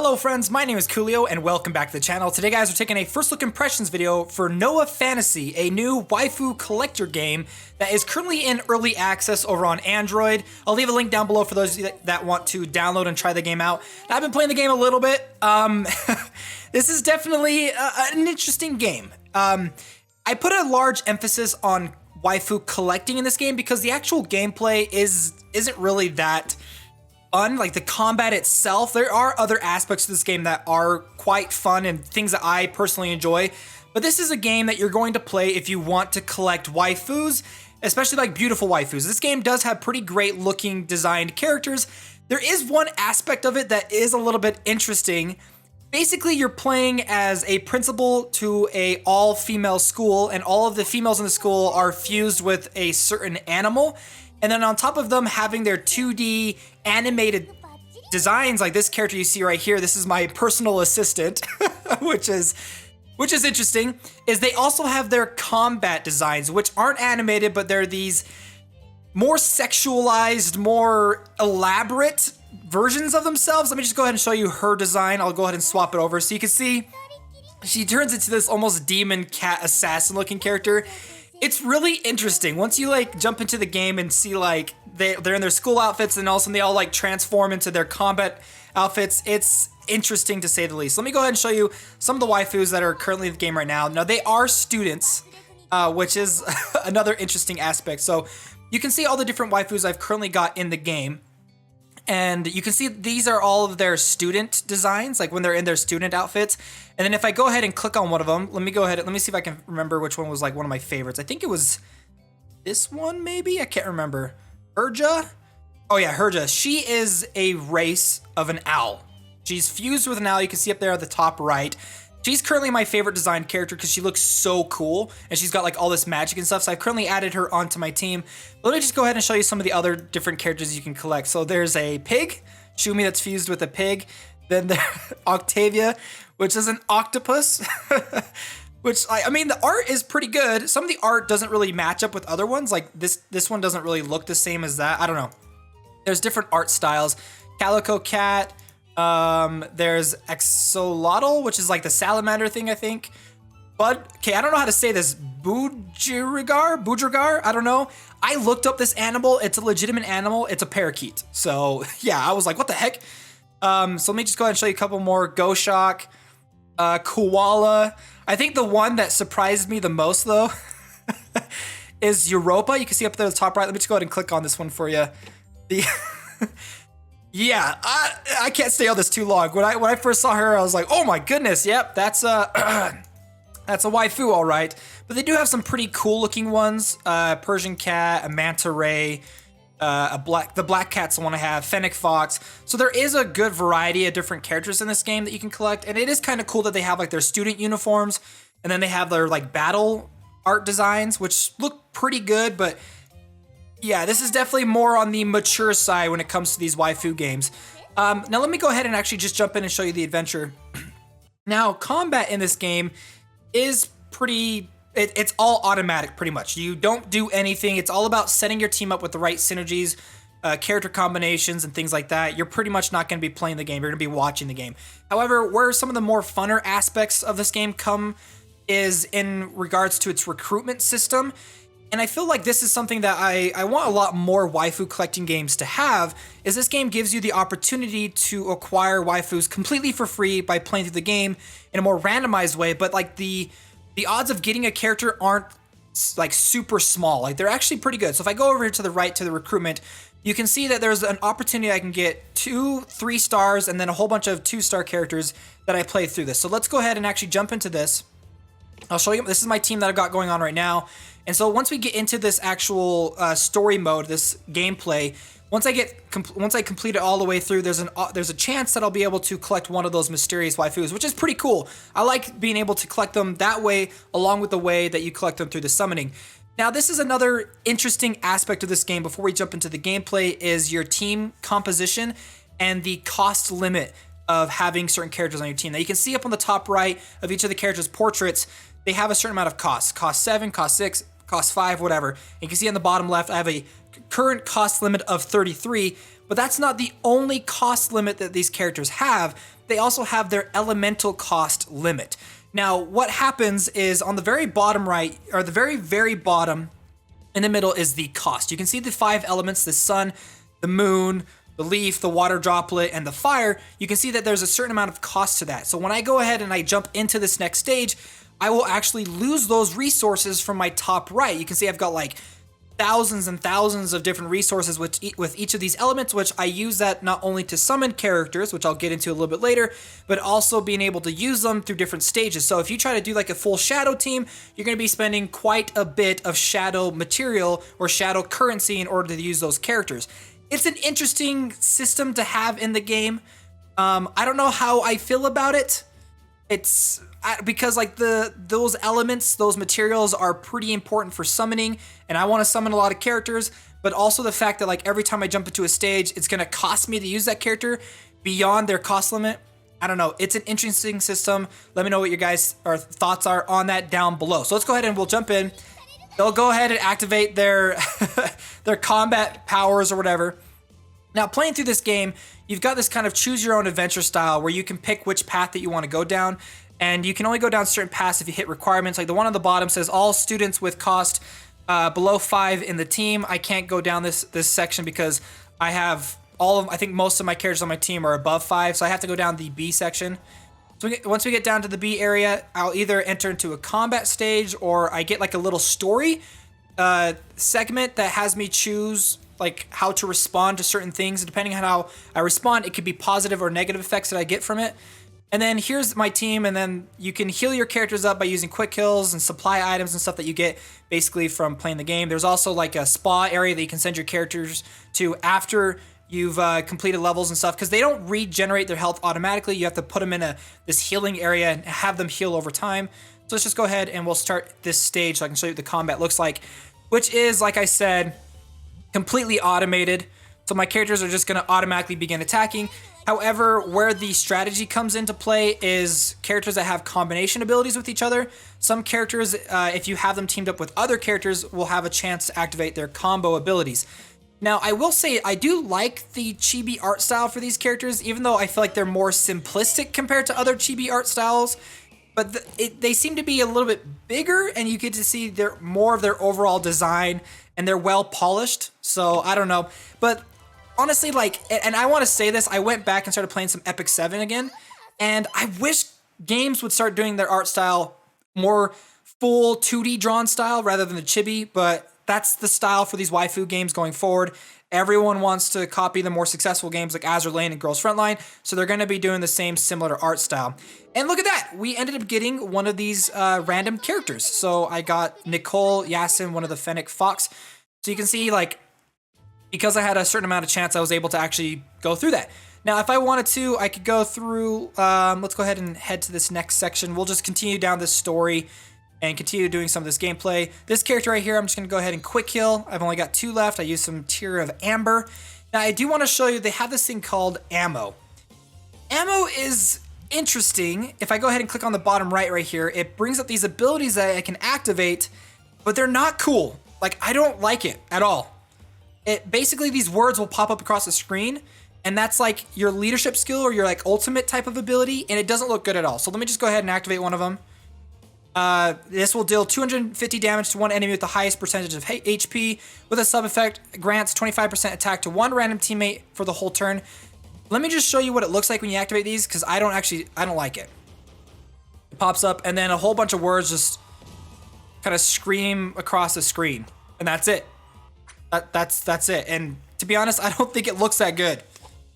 Hello friends, my name is Koolio and welcome back to the channel. Today guys, we're taking a first look impressions video for Noah Fantasy, a new Waifu Collector game that is currently in early access over on Android. I'll leave a link down below for those that want to download and try the game out. I've been playing the game a little bit. This is definitely an interesting game. I put a large emphasis on Waifu Collecting in this game because the actual gameplay isn't really that fun. Like the combat itself, there are other aspects to this game that are quite fun and things that I personally enjoy, but this is a game that you're going to play if you want to collect waifus, especially like beautiful waifus. This game does have pretty great looking designed characters. There is one aspect of it that is a little bit interesting. Basically, you're playing as a principal to a all-female school, and all of the females in the school are fused with a certain animal. And then on top of them having their 2D animated designs, like this character you see right here, this is my personal assistant, which is interesting, is they also have their combat designs, which aren't animated, but they're these more sexualized, more elaborate versions of themselves. Let me just go ahead and show you her design. I'll go ahead and swap it over so you can see she turns into this almost demon cat assassin looking character. It's really interesting. Once you like jump into the game and see like they're in their school outfits and all of a sudden they all like transform into their combat outfits, it's interesting to say the least. Let me go ahead and show you some of the waifus that are currently in the game right now. Now they are students, which is another interesting aspect. So you can see all the different waifus I've currently got in the game. And you can see these are all of their student designs, like when they're in their student outfits. And then if I go ahead and click on one of them, let me see if I can remember which one was like one of my favorites. I think it was this one, maybe? I can't remember. Urja? Oh yeah, Urja. She is a race of an owl. She's fused with an owl. You can see up there at the top right. She's currently my favorite designed character because she looks so cool and she's got like all this magic and stuff. So I've currently added her onto my team. But let me just go ahead and show you some of the other different characters you can collect. So there's a pig, Shumi, that's fused with a pig. Then there's Octavia, which is an octopus. Which I mean, the art is pretty good. Some of the art doesn't really match up with other ones. Like this one doesn't really look the same as that. I don't know. There's different art styles. Calico Cat. There's Axolotl, which is like the salamander thing, I think. Okay, I don't know how to say this. Budrigar? I don't know. I looked up this animal. It's a legitimate animal. It's a parakeet. So yeah, I was like, what the heck? So let me just go ahead and show you a couple more. Goshawk, Koala. I think the one that surprised me the most though is Europa. You can see up there at the top right. Let me just go ahead and click on this one for you. Yeah, I can't stay on this too long. When I first saw her, I was like, oh my goodness, yep, that's a that's a waifu, all right. But they do have some pretty cool looking ones. Persian cat, a manta ray, the black cat's the one I have, fennec fox. So there is a good variety of different characters in this game that you can collect, and it is kind of cool that they have like their student uniforms, and then they have their like battle art designs, which look pretty good, but yeah, this is definitely more on the mature side when it comes to these waifu games. Now let me go ahead and actually just jump in and show you the adventure. Now, combat in this game is pretty, it's all automatic pretty much. You don't do anything. It's all about setting your team up with the right synergies, character combinations, and things like that. You're pretty much not going to be playing the game. You're going to be watching the game. However, where some of the more funner aspects of this game come is in regards to its recruitment system. And I feel like this is something that I want a lot more waifu collecting games to have, is this game gives you the opportunity to acquire waifus completely for free by playing through the game in a more randomized way, but like the odds of getting a character aren't like super small. Like they're actually pretty good. So if I go over here to the right to the recruitment, you can see that there's an opportunity I can get 2 3 stars and then a whole bunch of 2-star characters that I play through this. So let's go ahead and actually jump into this. I'll show you, this is my team that I've got going on right now. And so once we get into this actual story mode, this gameplay, once I complete it all the way through, there's a chance that I'll be able to collect one of those mysterious waifus, which is pretty cool. I like being able to collect them that way, along with the way that you collect them through the summoning. Now, this is another interesting aspect of this game before we jump into the gameplay, is your team composition and the cost limit of having certain characters on your team. Now, you can see up on the top right of each of the characters' portraits, they have a certain amount of costs. Cost 7, cost 6, cost 5, whatever. And you can see on the bottom left, I have a current cost limit of 33, but that's not the only cost limit that these characters have. they also have their elemental cost limit. Now, what happens is on the very bottom right, or the very, very bottom in the middle is the cost. You can see the 5 elements, the sun, the moon, the leaf, the water droplet, and the fire. You can see that there's a certain amount of cost to that. So when I go ahead and I jump into this next stage, I will actually lose those resources from my top right. You can see I've got like thousands and thousands of different resources with each of these elements, which I use that not only to summon characters, which I'll get into a little bit later, but also being able to use them through different stages. So if you try to do like a full shadow team, you're going to be spending quite a bit of shadow material or shadow currency in order to use those characters. It's an interesting system to have in the game. I don't know how I feel about it. Because like those elements, those materials are pretty important for summoning, and I want to summon a lot of characters, but also the fact that like every time I jump into a stage, it's going to cost me to use that character beyond their cost limit. I don't know. It's an interesting system. Let me know what your guys' thoughts are on that down below. So let's go ahead and we'll jump in. They'll go ahead and activate their their combat powers or whatever. Now, playing through this game, you've got this kind of choose your own adventure style where you can pick which path that you want to go down. And you can only go down certain paths if you hit requirements. Like the one on the bottom says all students with cost below 5 in the team. I can't go down this section because I have I think most of my characters on my team are above 5. So I have to go down the B section. So once we get down to the B area, I'll either enter into a combat stage or I get like a little story segment that has me choose like how to respond to certain things. Depending on how I respond, it could be positive or negative effects that I get from it. And then here's my team, and then you can heal your characters up by using quick heals and supply items and stuff that you get basically from playing the game. There's also like a spa area that you can send your characters to after you've completed levels and stuff, because they don't regenerate their health automatically. You have to put them in this healing area and have them heal over time. So let's just go ahead and we'll start this stage so I can show you what the combat looks like, which is, like I said, completely automated. So my characters are just going to automatically begin attacking. However, where the strategy comes into play is characters that have combination abilities with each other. Some characters, if you have them teamed up with other characters, will have a chance to activate their combo abilities. Now, I will say I do like the chibi art style for these characters, even though I feel like they're more simplistic compared to other chibi art styles. But they seem to be a little bit bigger, and you get to see more of their overall design, and they're well polished. So I don't know, but honestly, like, and I want to say this, I went back and started playing some Epic 7 again, and I wish games would start doing their art style more full 2D drawn style rather than the chibi, but that's the style for these waifu games going forward. Everyone wants to copy the more successful games like Azur Lane and Girls Frontline, so they're going to be doing the same similar art style. And look at that! We ended up getting one of these random characters. So I got Nicole Yasin, one of the Fennec Fox. So you can see, like, because I had a certain amount of chance, I was able to actually go through that. Now, if I wanted to, I could go through, let's go ahead and head to this next section. We'll just continue down this story and continue doing some of this gameplay. This character right here, I'm just gonna go ahead and quick heal. I've only got 2 left. I used some Tear of Amber. Now, I do wanna show you, they have this thing called ammo. Ammo is interesting. If I go ahead and click on the bottom right here, it brings up these abilities that I can activate, but they're not cool. Like, I don't like it at all. Basically, these words will pop up across the screen, and that's like your leadership skill or your like ultimate type of ability, and it doesn't look good at all. So let me just go ahead and activate one of them. This will deal 250 damage to one enemy with the highest percentage of HP. With a sub effect, grants 25% attack to one random teammate for the whole turn. Let me just show you what it looks like when you activate these, because I don't like it. It pops up, and then a whole bunch of words just kind of scream across the screen, and that's it. That's it. And to be honest, I don't think it looks that good.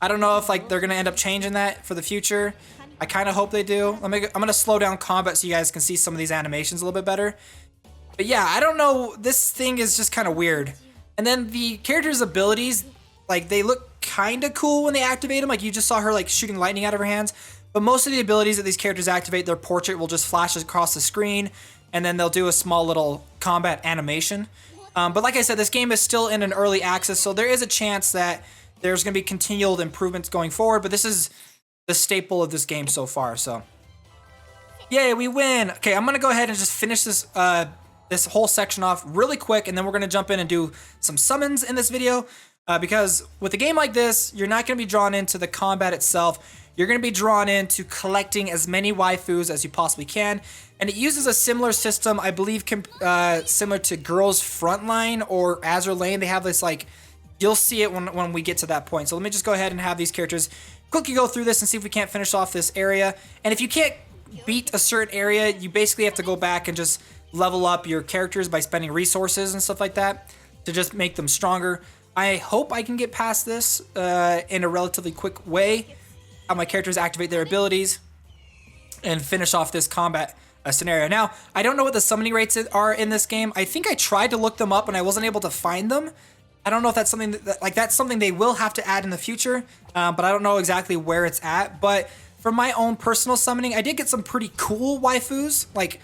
I don't know if like they're gonna end up changing that for the future. I kind of hope they do. I'm gonna slow down combat so you guys can see some of these animations a little bit better. But yeah, I don't know. This thing is just kind of weird. And then the character's abilities, like they look kind of cool when they activate them. Like you just saw her like shooting lightning out of her hands. But most of the abilities that these characters activate, their portrait will just flash across the screen, and then they'll do a small little combat animation. But like I said, this game is still in an early access, so there is a chance that there's going to be continual improvements going forward, but this is the staple of this game so far, so. Yay, we win! Okay, I'm going to go ahead and just finish this this whole section off really quick, and then we're going to jump in and do some summons in this video, because with a game like this, you're not going to be drawn into the combat itself. you're going to be drawn into collecting as many waifus as you possibly can. And it uses a similar system, I believe, similar to Girls Frontline or Azur Lane. They have this, like, you'll see it when we get to that point. So let me just go ahead and have these characters quickly go through this and see if we can't finish off this area. And if you can't beat a certain area, you basically have to go back and just level up your characters by spending resources and stuff like that to just make them stronger. I hope I can get past this in a relatively quick way. How my characters activate their abilities and finish off this combat scenario. Now, I don't know what the summoning rates are in this game. I think I tried to look them up and I wasn't able to find them. I don't know if that's something that's something they will have to add in the future, but I don't know exactly where it's at. But for my own personal summoning, I did get some pretty cool waifus. Like,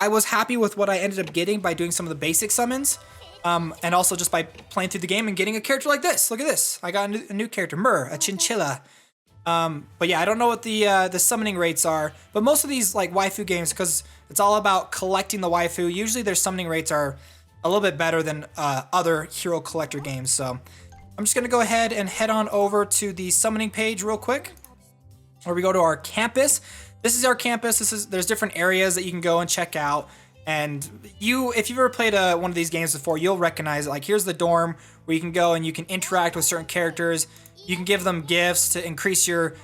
I was happy with what I ended up getting by doing some of the basic summons. And also just by playing through the game and getting a character like this. Look at this. I got a new character, Mur, a chinchilla. But yeah, I don't know what the summoning rates are. But most of these like waifu games, because it's all about collecting the waifu, usually their summoning rates are a little bit better than other hero collector games. So I'm just going to go ahead and head on over to the summoning page real quick, where we go to our campus. This is our campus. There's different areas that you can go and check out. And if you've ever played one of these games before, you'll recognize it. Like, here's the dorm where you can go and you can interact with certain characters. You can give them gifts to increase your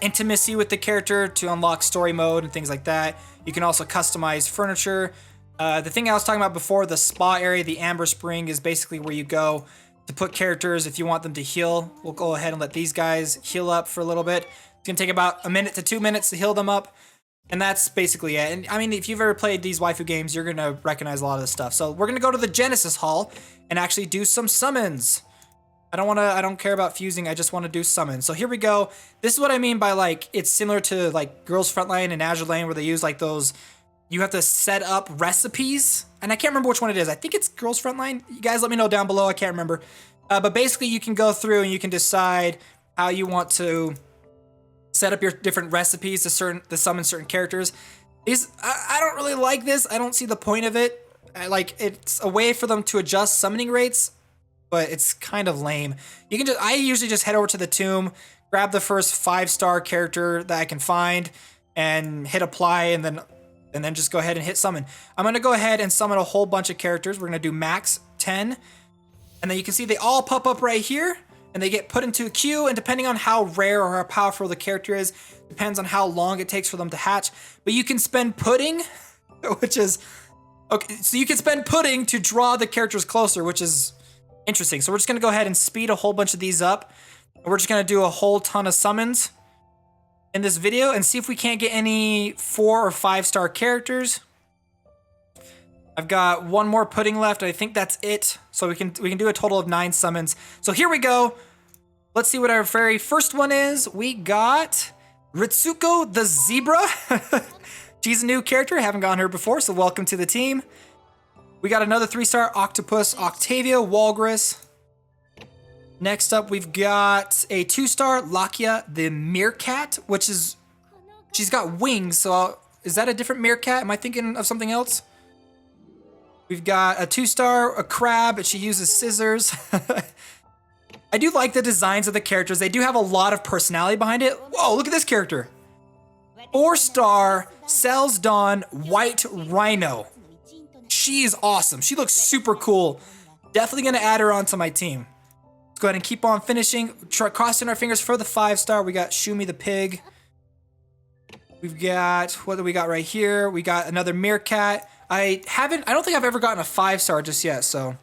intimacy with the character, to unlock story mode and things like that. You can also customize furniture. The thing I was talking about before, the spa area, the Amber Spring, is basically where you go to put characters if you want them to heal. We'll go ahead and let these guys heal up for a little bit. It's going to take about 1 to 2 minutes to heal them up. And that's basically it. And I mean, if you've ever played these waifu games, you're going to recognize a lot of this stuff. So we're going to go to the Genesis Hall and actually do some summons. I don't care about fusing. I just want to do summons. So here we go. This is what I mean by, like, it's similar to like Girls Frontline and Azur Lane, where they use like those, you have to set up recipes. And I can't remember which one it is. I think it's Girls Frontline. You guys let me know down below. I can't remember. But basically you can go through and you can decide how you want to set up your different recipes to summon certain characters. I don't really like this. I don't see the point of it. It's a way for them to adjust summoning rates, but it's kind of lame. I usually just head over to the tomb, grab the first 5-star character that I can find, and hit apply, and then just go ahead and hit summon. I'm gonna go ahead and summon a whole bunch of characters. We're gonna do max 10, and then you can see they all pop up right here. And they get put into a queue, and depending on how rare or how powerful the character is, depends on how long it takes for them to hatch. But you can spend pudding, which is, okay, so you can spend pudding to draw the characters closer, which is interesting. So we're just gonna go ahead and speed a whole bunch of these up. And we're just gonna do a whole ton of summons in this video and see if we can't get any 4 or 5-star characters. I've got one more pudding left. I think that's it. So we can do a total of 9 summons. So here we go. Let's see what our very first one is. We got Ritsuko the Zebra. She's a new character. I haven't gotten her before, so welcome to the team. We got another 3-star Octopus Octavia Walrus. Next up, we've got a 2-star Lakia the Meerkat, which is, she's got wings. So is that a different meerkat? Am I thinking of something else? We've got a 2-star, a crab, and she uses scissors. I do like the designs of the characters. They do have a lot of personality behind it. Whoa, look at this character. 4-star, Cells Dawn, White Rhino. She is awesome. She looks super cool. Definitely gonna add her onto my team. Let's go ahead and keep on finishing. Crossing our fingers for the 5-star. We got Shumi the Pig. We've got, what do we got right here? We got another meerkat. I don't think I've ever gotten a 5-star just yet, so.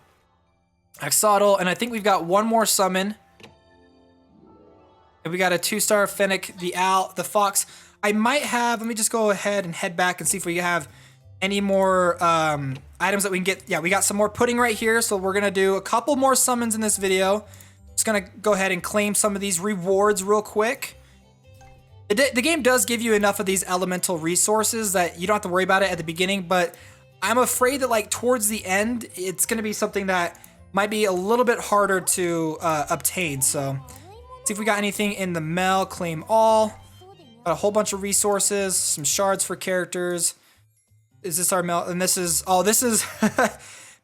Axolotl, and I think we've got one more summon. And we got a 2-star Fennec, the Owl, the Fox. I might have, let me just go ahead and head back and see if we have any more items that we can get. Yeah, we got some more pudding right here, so we're gonna do a couple more summons in this video. Just gonna go ahead and claim some of these rewards real quick. The game does give you enough of these elemental resources that you don't have to worry about it at the beginning, but I'm afraid that like towards the end, it's gonna be something that might be a little bit harder to obtain. So see if we got anything in the mail. Claim all. Got a whole bunch of resources, some shards for characters. Is this our mail? And this is, oh, this is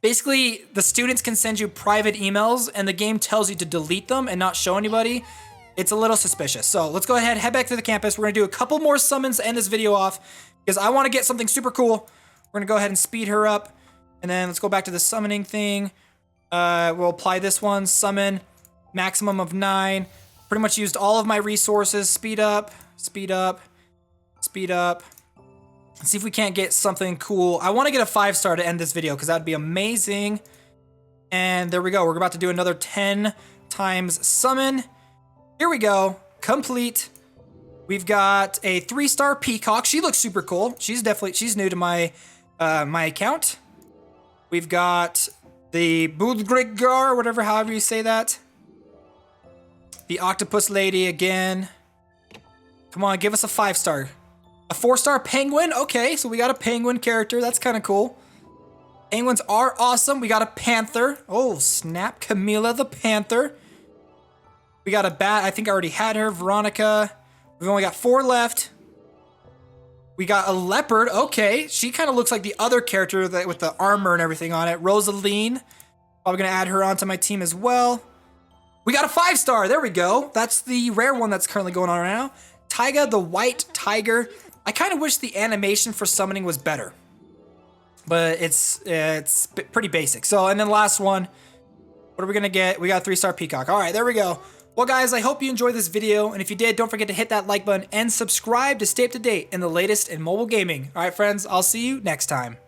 basically the students can send you private emails and the game tells you to delete them and not show anybody. it's a little suspicious. So let's go ahead, head back to the campus. We're gonna do a couple more summons to end this video off because I wanna get something super cool. We're gonna go ahead and speed her up. And then let's go back to the summoning thing. We'll apply this one, summon, maximum of 9. Pretty much used all of my resources. Speed up, speed up, speed up. Let's see if we can't get something cool. I want to get a 5-star to end this video because that would be amazing. And there we go. We're about to do another 10 times summon. Here we go. Complete. We've got a 3-star peacock. She looks super cool. She's new to my my account. We've got the Budgrigar, whatever, however you say that. The octopus lady again. Come on, give us a 5-star. A 4-star penguin? Okay, so we got a penguin character. That's kind of cool. Penguins are awesome. We got a panther. Oh, snap. Camilla the panther. We got a bat. I think I already had her. Veronica. We've only got 4 left. We got a leopard. Okay, she kind of looks like the other character that with the armor and everything on it. Rosaline. Probably going to add her onto my team as well. We got a 5-star. There we go. That's the rare one that's currently going on right now. Taiga the white tiger. I kind of wish the animation for summoning was better. But it's pretty basic. So, and then last one. What are we going to get? We got a 3-star peacock. All right, there we go. Well, guys, I hope you enjoyed this video. And if you did, don't forget to hit that like button and subscribe to stay up to date in the latest in mobile gaming. All right, friends, I'll see you next time.